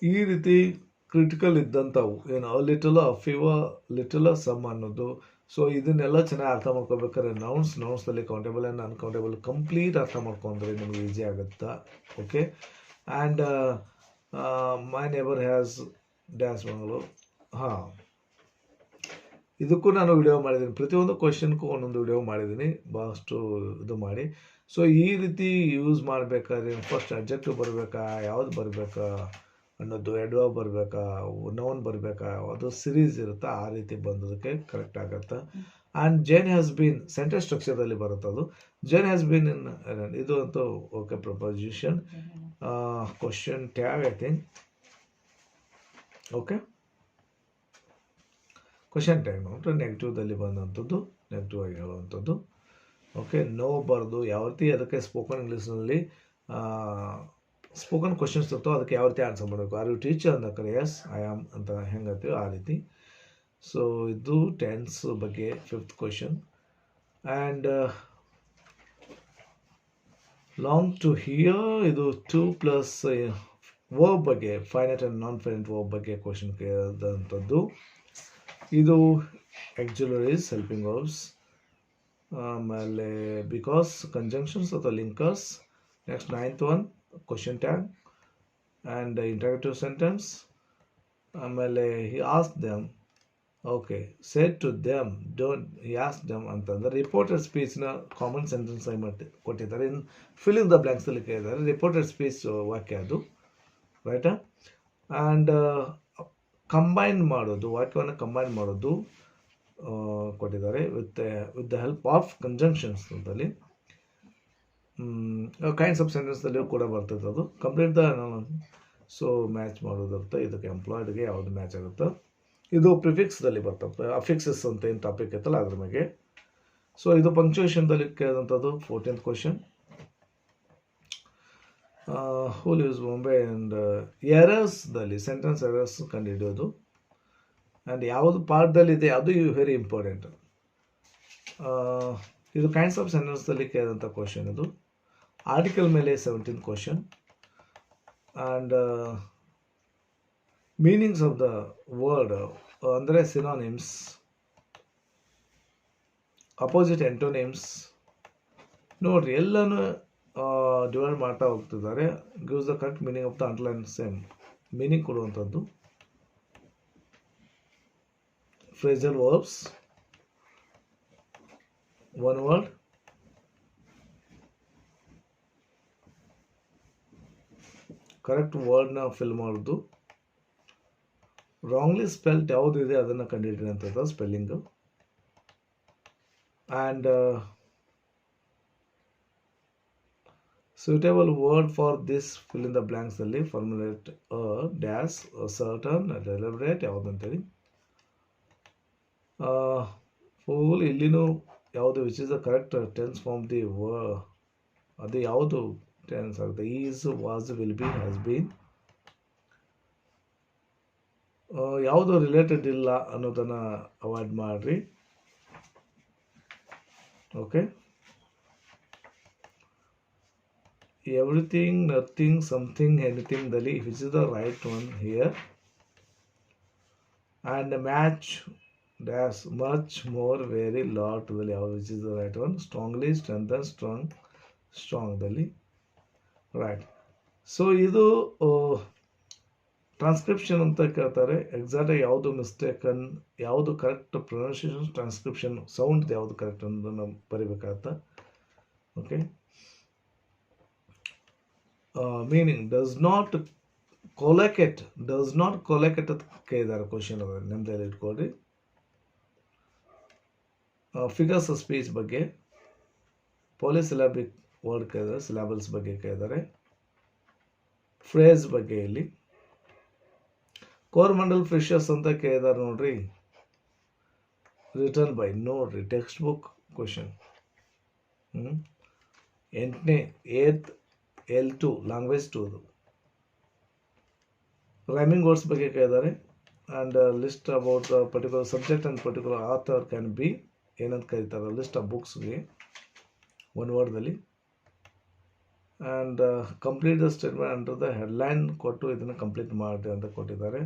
ಈ ರೀತಿ ಕ್ರಿಟಿಕಲ್ ಇದ್ದಂಥವು ಏನು ಲಿಟಲ್ ಫೀವರ್ ಲಿಟಲ್ ಸಮ್ ಅನ್ನೋದು. ಸೊ ಇದನ್ನೆಲ್ಲ ಚೆನ್ನಾಗಿ ಅರ್ಥ ಮಾಡ್ಕೋಬೇಕಾದ್ರೆ ನೌನ್ಸ್ನಲ್ಲಿ ಕೌಂಟೇಬಲ್ ಆ್ಯಂಡ್ ಅನ್ಕೌಂಟೇಬಲ್ ಕಂಪ್ಲೀಟ್ ಅರ್ಥ ಮಾಡ್ಕೊಂಡ್ರೆ ನಿಮಗೆ ಈಸಿ ಆಗುತ್ತಾ. Okay. And my neighbour has dash Mangaluru. ಹಾಂ, ಇದಕ್ಕೂ ನಾನು ವಿಡಿಯೋ ಮಾಡಿದ್ದೀನಿ, ಪ್ರತಿಯೊಂದು ಕ್ವಶನ್ಗೂ ಒಂದೊಂದು ವಿಡಿಯೋ ಮಾಡಿದ್ದೀನಿ, ಭಾಳಷ್ಟು ಇದು ಮಾಡಿ. ಸೊ ಈ ರೀತಿ ಯೂಸ್ ಮಾಡಬೇಕಾದ್ರೆ ಫಸ್ಟ್ ಅಬ್ಜೆಕ್ಟಿವ್ ಬರಬೇಕಾ, ಯಾವ್ದು ಬರಬೇಕಾ ಅನ್ನೋದು, ಎಡ್ವರ್ಬ್ ಬರಬೇಕಾ, ನೌನ್ ಬರಬೇಕಾ, ಅದು ಸಿರೀಸ್ ಇರುತ್ತೆ, ಆ ರೀತಿ ಬಂದೋದಕ್ಕೆ ಕರೆಕ್ಟ್ ಆಗುತ್ತೆ. And Jane has been sentence ಸ್ಟ್ರಕ್ಚರಲ್ಲಿ ಬರುತ್ತೆ ಅದು. ಜೇನ್ ಹ್ಯಾಸ್ ಬೀನ್ ಇನ್ ಇದು ಅಂತೂ okay preposition. Question tag I think. Okay, question tag ನೋಡ್ರೆ ನೆಗೆಟಿವ್ದಲ್ಲಿ ಬಂದಂಥದ್ದು, ನೆಗೆಟಿವ್ ಆಗಿ ಹೇಳುವಂಥದ್ದು. ಓಕೆ, ನೋ ಬರೆದು ಯಾವ ರೀತಿ ಅದಕ್ಕೆ ಸ್ಪೋಕನ್ ಇಂಗ್ಲೀಷ್ನಲ್ಲಿ ಸ್ಪೋಕನ್ ಕ್ವಶನ್ಸ್ ಇರ್ತವೆ, ಅದಕ್ಕೆ ಯಾವ ರೀತಿ ಆನ್ಸರ್ ಮಾಡಬೇಕು. ಆರ್ ಯು ಟೀಚರ್ ಅಂದಕ್ಕೆ ಎಸ್ ಐ ಆಮ್ ಅಂತ ಹೆಂಗೆ ಹೇಳ್ತೀವಿ ಆ ರೀತಿ. ಸೊ ಇದು ಟೆನ್ಸ್ ಬಗ್ಗೆ 5th question. And long to hear ಇದು 2+ ವರ್ಬ್ ಬಗ್ಗೆ, finite and non finite verb ಬಗ್ಗೆ ಕ್ವಶನ್ ಕೇಳಿದಂಥದ್ದು. ಇದು ಆಕ್ಸಿಲರೀಸ್, ಹೆಲ್ಪಿಂಗ್ ವರ್ಬ್ಸ್, ಆಮೇಲೆ ಬಿಕಾಸ್ ಕಂಜಂಕ್ಷನ್ಸ್ ಅಥವಾ linkers. Next 9th one question tag and interactive sentence. ಆಮೇಲೆ he ask them, okay, said to them, don't he ask them ಅಂತಂದರೆ reported ಸ್ಪೀಚ್ನ common sentence ಆಗಿ ಕೊಟ್ಟಿದ್ದಾರೆ. ಇನ್ ಫಿಲ್ ಇನ್ ದ ಬ್ಲ್ಯಾಂಕ್ಸಲ್ಲಿ ಕೇಳಿದ್ದಾರೆ, reported speech ವಾಕ್ಯ ಅದು, ರೈಟಾ. ಆ್ಯಂಡ್ ಕಂಬೈನ್ ಮಾಡೋದು, ವಾಕ್ಯವನ್ನು ಕಂಬೈನ್ ಮಾಡೋದು ಕೊಟ್ಟಿದ್ದಾರೆ with the help of conjunctions ಅಂತಲ್ಲಿ. ಕೈಂಡ್ಸ್ ಆಫ್ ಸೆಂಟೆನ್ಸ್ದಲ್ಲಿ ಕೂಡ ಬರ್ತದೆ ಅದು. ಕಂಪ್ಲೀಟ್ ದ ಸೊ ಮ್ಯಾಚ್ ಮಾಡೋದಿರುತ್ತೆ, ಇದಕ್ಕೆ ಎಂಪ್ಲಾಯ್ಡ್ಗೆ ಯಾವುದು ಮ್ಯಾಚ್ ಆಗುತ್ತೋ. ಇದು ಪ್ರಿಫಿಕ್ಸ್ದಲ್ಲಿ ಬರ್ತದೆ, ಅಫಿಕ್ಸಸ್ ಅಂತ ಏನು ಟಾಪಿಕ್ ಇತ್ತಲ್ಲ ಅದ್ರ ಮೇಲೆ. ಸೊ ಇದು ಪಂಕ್ಚುಯೇಷನ್ದಲ್ಲಿ ಕೇಳಿದಂಥದ್ದು 14th question. Who lives Bombay and ಎರರ್ಸ್ದಲ್ಲಿ ಸೆಂಟೆನ್ಸ್ ಎರರ್ಸ್ ಕಂಡುಹಿಡಿಯೋದು. ಆ್ಯಂಡ್ ಯಾವುದು ಪಾರ್ಟ್ದಲ್ಲಿ ಇದೆ ಅದು ವೆರಿ ಇಂಪಾರ್ಟೆಂಟ್. ಇದು ಕೈಂಡ್ಸ್ ಆಫ್ ಸೆಂಟೆನ್ಸ್ದಲ್ಲಿ ಕೇಳಿದಂಥ ಕ್ವಶನ್. ಇದು ಆರ್ಟಿಕಲ್ ಮೇಲೆ 17th question. And meanings of the word ಅಂದರೆ ಸಿನಾನಿಮ್ಸ್, ಅಪೋಸಿಟ್ ಎಂಟೋನಿಮ್ಸ್ ನೋಡ್ರಿ, ಎಲ್ಲನೂ ಡಿವೈಡ್ ಮಾಡ್ತಾ ಹೋಗ್ತಿದ್ದಾರೆ. Gives the correct meaning of the underline same meaning ಕೊಡುವಂಥದ್ದು. Phrasal verbs, one word, correct ವರ್ಡ್ನ ಫಿಲ್ ಮಾಡೋದು. ರಾಂಗ್ಲಿ ಸ್ಪೆಲ್ಟ್ ಯಾವುದಿದೆ ಅದನ್ನು ಕಂಡುಹಿಡಿಯುವಂಥದ್ದು spelling. And suitable word for this fill in the blanks ಅಲ್ಲಿ formulate a dash a certain deliberate ಯಾವುದು ಅಂತೇಳಿ. Full ಇಲ್ಲಿನೂ ಯಾವುದು which is the correct tense form the ಅದು ಯಾವುದು ಟೆನ್ಸ್ ಆಗುತ್ತೆ. Is, was, will be, has been. ಯಾವುದು related ಇಲ್ಲ ಅನ್ನೋದನ್ನು ಅವಾಯ್ಡ್ ಮಾಡಿರಿ. Okay, everything, nothing, something, anything ದಲ್ಲಿ which is the right one here. And match dash much more very lot ದಲ್ಲಿ ಯಾವುದು which is the right one. strongly, strengthen, strong ದಲ್ಲಿ right. So ಇದು transcription ಅಂತ ಕೇಳ್ತಾರೆ. ಎಕ್ಸಾಕ್ಟಾಗಿ ಯಾವುದು ಮಿಸ್ಟೇಕನ್, ಯಾವುದು ಕರೆಕ್ಟ್ ಪ್ರೊನೌನ್ಸಿಯೇಷನ್, ಟ್ರಾನ್ಸ್ಕ್ರಿಪ್ಷನ್ ಸೌಂಡ್ ಯಾವುದು ಕರೆಕ್ಟ್ ಅನ್ನೋದನ್ನು ಬರಿಬೇಕಾಗತ್ತೆ. ಓಕೆ, ಮೀನಿಂಗ್ ಡಸ್ ನಾಟ್ ಕೊಲಕೇಟ್ ಅಂತ ಕೇಳಿದ್ದಾರೆ ಕ್ವಶನ್, ಅದ ನೆಮ್ಮದಿಯಲ್ಲಿ ಇಟ್ಕೊಳ್ರಿ. ಫಿಗರ್ಸ್ ಆಫ್ ಸ್ಪೀಚ್ ಬಗ್ಗೆ, ಪಾಲಿಸಿಲಾಬಿಕ್ ವರ್ಡ್ ಕೇಳಿದ್ದಾರೆ, ಸಿಲಾಬಲ್ಸ್ ಬಗ್ಗೆ ಕೇಳಿದ್ದಾರೆ. ಫ್ರೇಸ್ ಬಗ್ಗೆ ಇಲ್ಲಿ ಕೋರಮಂಡಲ್ ಫಿಶಸ್ ಅಂತ ಕೇಳಿದ್ದಾರೆ ನೋಡ್ರಿ. ರಿಟರ್ನ್ ಬೈ ನೋಡ್ರಿ text book question. 8th L2 language 2 rhyming words ಬಗ್ಗೆ ಕೇಳಿದ್ದಾರೆ. And list about particular subject and particular author can be ಏನಂತ ಕರೀತಾರೆ, ಲಿಸ್ಟ್ ಆಫ್ ಬುಕ್ಸ್ಗೆ ಒನ್ ವರ್ಡ್ದಲ್ಲಿ. And complete the statement under the headline ಕೊಟ್ಟು ಇದನ್ನು ಕಂಪ್ಲೀಟ್ ಮಾಡಿ ಅಂತ ಕೊಟ್ಟಿದ್ದಾರೆ.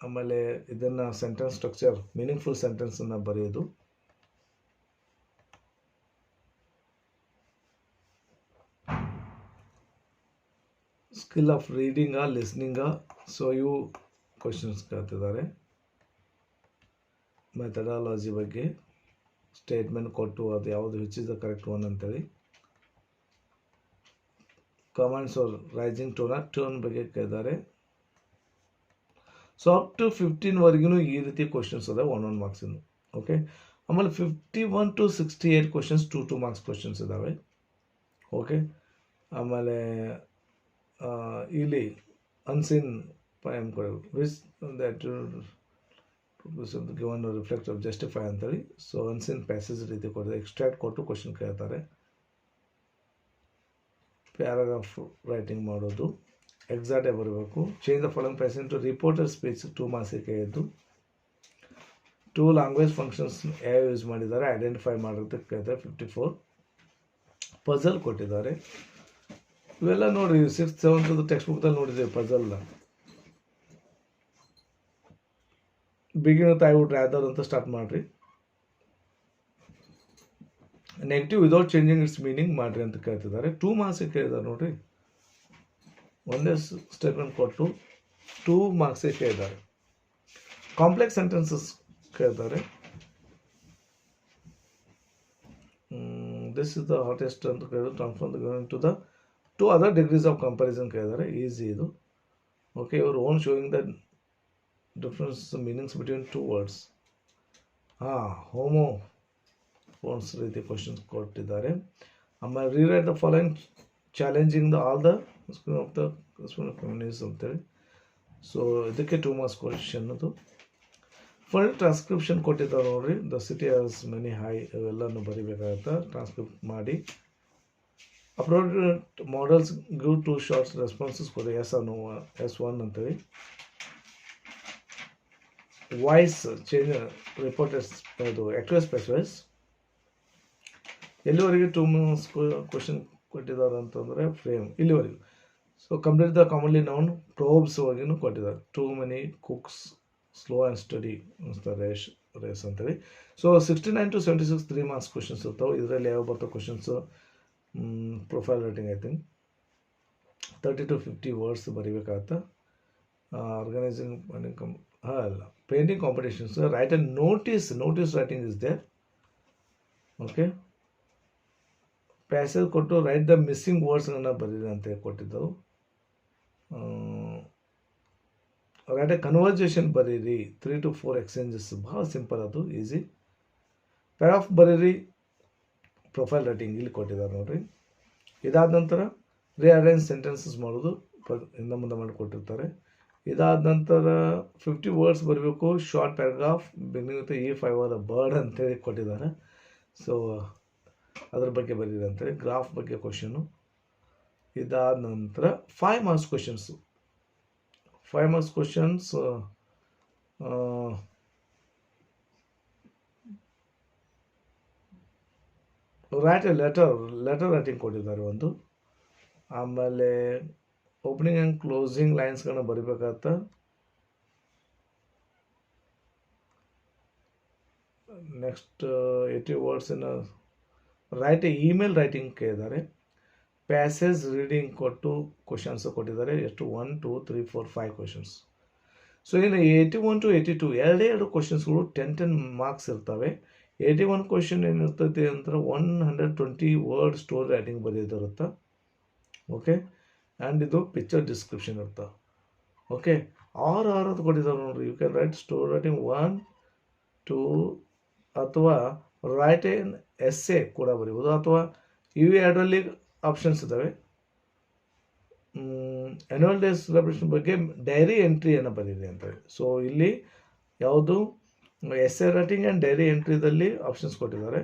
ಆಮೇಲೆ ಇದನ್ನು ಸೆಂಟೆನ್ಸ್ ಸ್ಟ್ರಕ್ಚರ್ ಮೀನಿಂಗ್ಫುಲ್ ಸೆಂಟೆನ್ಸನ್ನು ಬರೆಯೋದು. ಸ್ಕಿಲ್ ಆಫ್ ರೀಡಿಂಗಾ ಲಿಸ್ನಿಂಗಾ, ಸೊ ಇವು ಕ್ವಶನ್ಸ್ ಕೇಳ್ತಿದ್ದಾರೆ. ಮೆಥಡಾಲಜಿ ಬಗ್ಗೆ ಸ್ಟೇಟ್ಮೆಂಟ್ ಕೊಟ್ಟು ಅದು ಯಾವುದು which is the correct one ಅಂತೇಳಿ. ಕಮೆಂಟ್ಸ್ ಆರ್ ರೈಸಿಂಗ್ ಟೋನ್ ಬಗ್ಗೆ ಕೇಳಿದ್ದಾರೆ. ಸೊ ಅಪ್ ಟು 15ವರೆಗೂ ಈ ರೀತಿ ಕ್ವಶನ್ಸ್ ಅದಾವೆ 1 ಮಾರ್ಕ್ಸಿಂದು. ಓಕೆ, ಆಮೇಲೆ 51 to 68 ಕ್ವಶನ್ಸ್ 2 ಮಾರ್ಕ್ಸ್ ಕ್ವಶನ್ಸ್ ಇದ್ದಾವೆ. ಓಕೆ, ಆಮೇಲೆ ಇಲ್ಲಿ unseen poem which that given reflect of justify ಅಂತೇಳಿ. ಸೊ ಅನ್ಸಿನ್ ಪ್ಯಾಸೇಜ್ ರೀತಿ ಕೊಟ್ಟಿದೆ, ಎಕ್ಸ್ಟ್ರಾಕ್ಟ್ ಕೊಟ್ಟು ಕ್ವಶನ್ ಕೇಳ್ತಾರೆ. ಪ್ಯಾರಾಗ್ರಾಫ್ ರೈಟಿಂಗ್ ಮಾಡೋದು, ಎಕ್ಸಾಕ್ಟಾಗಿ ಬರಬೇಕು. Change the following passage to reporter speech 2 ಮಾರ್ಕ್ಸಿಗೆ ಇದ್ದು. 2 ಲ್ಯಾಂಗ್ವೇಜ್ ಫಂಕ್ಷನ್ಸ್ ಯಾವ ಯೂಸ್ ಮಾಡಿದ್ದಾರೆ ಐಡೆಂಟಿಫೈ ಮಾಡೋದಕ್ಕೆ ಕೇಳ್ತಾರೆ 54. ಪಜಲ್ ಕೊಟ್ಟಿದ್ದಾರೆ. ಇವೆಲ್ಲ ನೋಡಿ 6th 7th ಟೆಕ್ಸ್ಟ್ ಬುಕ್ದಲ್ಲಿ ನೋಡಿದ್ದೀವಿ ಪಜಲ್ನ. Begin with I would rather ಅಂತ ಸ್ಟಾರ್ಟ್ ಮಾಡಿರಿ. Negative without changing its meaning ಮಾಡಿರಿ ಅಂತ ಕೇಳ್ತಿದ್ದಾರೆ. 2 ಮಾರ್ಕ್ಸಿಗೆ ಕೇಳಿದ್ದಾರೆ ನೋಡಿರಿ. ಒಂದೇ ಸ್ಟೇಟ್ಮೆಂಟ್ ಕೊಟ್ಟು 2 ಮಾರ್ಕ್ಸಿಗೆ ಕೇಳಿದ್ದಾರೆ. ಕಾಂಪ್ಲೆಕ್ಸ್ ಸೆಂಟೆನ್ಸಸ್ ಕೇಳ್ತಾರೆ. ದಿಸ್ ಇಸ್ ದ ಹಾಟೆಸ್ಟ್ ಅಂತ ಕೇಳಿದ್ರು. Transform to the 2 other degrees of comparison ಕೇಳಿದ್ದಾರೆ. ಈಸಿ ಇದು. ಓಕೆ, ಇವರು own showing the difference meanings between 2 words. Homophones ರೀತಿ ಕ್ವಶನ್ಸ್ ಕೊಟ್ಟಿದ್ದಾರೆ. ಆಮೇಲೆ rewrite the following challenging the all the of the feminism ಅಂತೇಳಿ. So ಇದಕ್ಕೆ 2 ಮಾರ್ಕ್ಸ್ ಕ್ವಶನ್ ಅದು. Full transcription ಕೊಟ್ಟಿದ್ದಾರೆ ನೋಡ್ರಿ. The city has many high, ಇವೆಲ್ಲನೂ ಬರಿಬೇಕಾಗತ್ತೆ. ಟ್ರಾನ್ಸ್ಕ್ರಿಪ್ಟ್ ಮಾಡಿ upload models give 2 shorts responses ಕೊಡಿ. S1 ಅಂತೇಳಿ. ವಾಯ್ಸ್ ಚೇಂಜ್ ರಿಪೋರ್ಟರ್ಸ್ ಅದು ಆಕ್ಟಿವ್ ಸ್ಪೆಸಿಫೈಸ್. ಎಲ್ಲಿವರೆಗೆ 2 ಮಾರ್ಕ್ಸ್ ಕ್ವಶನ್ ಕೊಟ್ಟಿದ್ದಾರೆ ಅಂತಂದರೆ ಫ್ರೇಮ್ ಇಲ್ಲಿವರೆಗೂ. So complete the commonly noun probes ವರೆಗೂ ಕೊಟ್ಟಿದ್ದಾರೆ. Too many cooks slow and study race ಅಂತೇಳಿ. ಸೊ 69 to 76 3 ಮಾರ್ಕ್ಸ್ ಕ್ವಶನ್ಸ್ ಇರ್ತಾವೆ. ಇದರಲ್ಲಿ ಯಾವ ಬರ್ತಾವೆ questions? Profile writing I think 30 to 50 words ಬರೀಬೇಕಾಗತ್ತೆ. ಆರ್ಗನೈಸಿಂಗ್ ಅಲ್ಲ painting competitions. Write and notice writing is there. Okay, passage ಕೊಟ್ಟು ರೈಟ್ ದ ಮಿಸ್ಸಿಂಗ್ ವರ್ಡ್ಸ್ಗಳನ್ನ ಬರೀರಿ ಅಂತ ಕೊಟ್ಟಿದ್ದವು. ರೈಟ್ ಎ ಕನ್ವರ್ಜೇಷನ್ ಬರೀರಿ. 3 to 4 ಎಕ್ಸ್ಚೇಂಜಸ್. ಭಾಳ ಸಿಂಪಲ್, ಅದು ಈಸಿ. ಪ್ಯಾರಾಫ್ ಬರೀರಿ. ಪ್ರೊಫೈಲ್ ರೈಟಿಂಗ್ ಇಲ್ಲಿ ಕೊಟ್ಟಿದ್ದಾರೆ ನೋಡ್ರಿ. ಇದಾದ ನಂತರ ರಿಅರೇಂಜ್ ಸೆಂಟೆನ್ಸಸ್ ಮಾಡೋದು ಹಿಂದೆ ಮುಂದೆ ಮಾಡಿಕೊಟ್ಟಿರ್ತಾರೆ. ಇದಾದ ನಂತರ 50 ವರ್ಡ್ಸ್ ಬರಬೇಕು. Short paragraph beginning with E5 are a bird ಅಂತೇಳಿ ಕೊಟ್ಟಿದ್ದಾರೆ. ಸೊ ಅದ್ರ ಬಗ್ಗೆ ಬರೀರಿ ಅಂತೇಳಿ. ಗ್ರಾಫ್ ಬಗ್ಗೆ ಕ್ವಶನು. ಇದಾದ ನಂತರ 5 marks questions. 5 marks questions write a letter writing ಕೊಟ್ಟಿದ್ದಾರೆ ಒಂದು. ಆಮೇಲೆ ಓಪನಿಂಗ್ ಆ್ಯಂಡ್ ಕ್ಲೋಸಿಂಗ್ ಲೈನ್ಸ್ಗಳನ್ನ ಬರಿಬೇಕಾಗತ್ತ. ನೆಕ್ಸ್ಟ್ 80 ವರ್ಡ್ಸಿನ ರೈಟ್ ಎ ಇಮೇಲ್ ರೈಟಿಂಗ್ ಕೇಳಿದ್ದಾರೆ. ಪ್ಯಾಸೇಜ್ ರೀಡಿಂಗ್ ಕೊಟ್ಟು ಕ್ವಶನ್ಸ್ ಕೊಟ್ಟಿದ್ದಾರೆ. ಎಷ್ಟು? 1 2 3 4 5 ಕ್ವಶನ್ಸ್. ಸೊ ಇನ್ನು 81 to 82 2 ಕ್ವಶನ್ಸ್ಗಳು 10 ಮಾರ್ಕ್ಸ್ ಇರ್ತವೆ. 81 ಕ್ವಶನ್ ಏನಿರ್ತೈತಿ ಅಂದ್ರೆ 120 ವರ್ಡ್ ಸ್ಟೋರಿ ರೈಟಿಂಗ್ ಬರೆಯೋದಿರುತ್ತೆ. ಓಕೆ, ಆ್ಯಂಡ್ ಇದು ಪಿಕ್ಚರ್ ಡಿಸ್ಕ್ರಿಪ್ಷನ್ ಇರ್ತಾ. ಓಕೆ, 6 ಕೊಟ್ಟಿದ್ದಾರೆ ನೋಡ್ರಿ. You can write story writing 1 2 ಅಥವಾ ರೈಟ್ ಎನ್ ಎಸ್ಸೆ ಕೂಡ ಬರೀಬೋದು. ಅಥವಾ ಇವು 2ರಲ್ಲಿ ಆಪ್ಷನ್ಸ್ ಇದ್ದಾವೆ. ಆ್ಯನ್ಯುವಲ್ ಡೇ ಸೆಲೆಬ್ರೇಷನ್ ಬಗ್ಗೆ ಡೈರಿ ಎಂಟ್ರಿಯನ್ನು ಬರೀರಿ ಅಂತೇಳಿ. ಸೊ ಇಲ್ಲಿ ಯಾವುದು ಎಸ್ಸೆ ರೈಟಿಂಗ್ ಆ್ಯಂಡ್ ಡೈರಿ ಎಂಟ್ರಿದಲ್ಲಿ ಆಪ್ಷನ್ಸ್ ಕೊಟ್ಟಿದ್ದಾರೆ.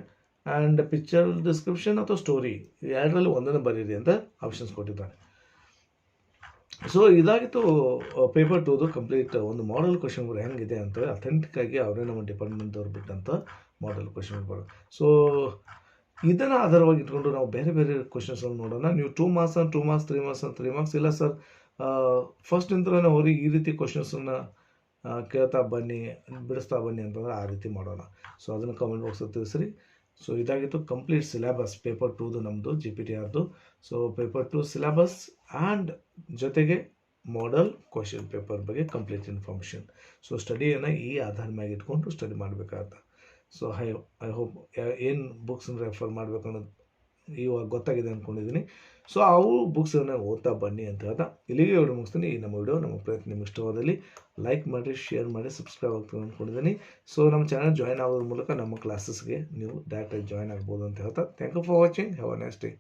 ಆ್ಯಂಡ್ ಪಿಕ್ಚರ್ ಡಿಸ್ಕ್ರಿಪ್ಷನ್ ಅಥವಾ ಸ್ಟೋರಿ 2ರಲ್ಲಿ ಒಂದನ್ನು ಬರೀರಿ ಅಂತ ಆಪ್ಷನ್ಸ್ ಕೊಟ್ಟಿದ್ದಾರೆ. ಸೊ ಇದಾಗಿತ್ತು ಪೇಪರ್ 2 ಕಂಪ್ಲೀಟ್ ಒಂದು ಮಾಡೆಲ್ ಕ್ವಶನ್ ಪೇಪರ್ ಹೆಂಗಿದೆ ಅಂತೇಳಿ ಅಥೆಂಟಿಕ್ ಆಗಿ ಅವರೇ ನಮ್ಮ ಡಿಪಾರ್ಟ್ಮೆಂಟ್ದವ್ರು ಬಿಟ್ಟಂಥ ಮಾಡೆಲ್ ಕ್ವಶನ್ ಪೇಪರ್. ಸೊ ಇದನ್ನು ಆಧಾರವಾಗಿ ಇಟ್ಕೊಂಡು ನಾವು ಬೇರೆ ಬೇರೆ ಕ್ವಶನ್ಸ್ಗಳನ್ನು ನೋಡೋಣ. ನೀವು 2 ಮಾರ್ಕ್ಸ್ 2 ಮಾರ್ಕ್ಸ್ 3 ಮಾರ್ಕ್ಸ್ 3 ಮಾರ್ಕ್ಸ್ ಇಲ್ಲ ಸರ್ ಫಸ್ಟ್ ಇಂತ್ರನೇ ಅವ್ರಿಗೆ ಈ ರೀತಿ ಕ್ವಶನ್ಸನ್ನು ಕೇಳ್ತಾ ಬನ್ನಿ, ಬಿಡಿಸ್ತಾ ಬನ್ನಿ ಅಂತಂದ್ರೆ ಆ ರೀತಿ ಮಾಡೋಣ. ಸೊ ಅದನ್ನು ಕಮೆಂಟ್ ಬಾಕ್ಸಲ್ಲಿ ತಿಳಿಸ್ರಿ. ಸೊ ಇದಾಗಿತ್ತು ಕಂಪ್ಲೀಟ್ ಸಿಲೆಬಸ್ ಪೇಪರ್ 2ದು ನಮ್ಮದು GPTRದು. ಸೊ ಪೇಪರ್ 2 ಸಿಲೆಬಸ್ ಆ್ಯಂಡ್ ಜೊತೆಗೆ ಮಾಡೆಲ್ ಕ್ವಶನ್ ಪೇಪರ್ ಬಗ್ಗೆ ಕಂಪ್ಲೀಟ್ ಇನ್ಫಾರ್ಮೇಷನ್. ಸೊ ಸ್ಟಡಿಯನ್ನು ಈ ಆಧಾರ ಮ್ಯಾಗ ಇಟ್ಕೊಂಡು ಸ್ಟಡಿ ಮಾಡಬೇಕಾಗತ್ತೆ. ಸೊ ಐ ಹೋಪ್ ಏನು ಬುಕ್ಸನ್ನ ರೆಫರ್ ಮಾಡಬೇಕು ಅನ್ನೋದು ಇವಾಗ ಗೊತ್ತಾಗಿದೆ ಅಂದ್ಕೊಂಡಿದ್ದೀನಿ. ಸೊ ಅವು ಬುಕ್ಸನ್ನು ಓದ್ತಾ ಬನ್ನಿ ಅಂತ ಹೇಳ್ತಾ ಇಲ್ಲಿಗೆ ವಿಡಿಯೋ ಮುಗಿಸ್ತೀನಿ. ಈ ನಮ್ಮ ವಿಡಿಯೋ ನಮ್ಮ ಪ್ರಯತ್ನ ನಿಮ್ಗೆ ಇಷ್ಟವಾದಲ್ಲಿ ಲೈಕ್ ಮಾಡಿರಿ, ಶೇರ್ ಮಾಡಿ, ಸಬ್ಸ್ಕ್ರೈಬ್ ಆಗ್ತದೆ ಅಂದ್ಕೊಂಡಿದ್ದೀನಿ. ಸೊ ನಮ್ಮ ಚಾನಲ್ ಜಾಯ್ನ್ ಆಗೋದ್ರ ಮೂಲಕ ನಮ್ಮ ಕ್ಲಾಸಸ್ಗೆ ನೀವು ಡೈರೆಕ್ಟಾಗಿ ಜಾಯ್ನ್ ಆಗ್ಬೋದು ಅಂತ ಹೇಳ್ತಾ thank you for watching. Have a nice day.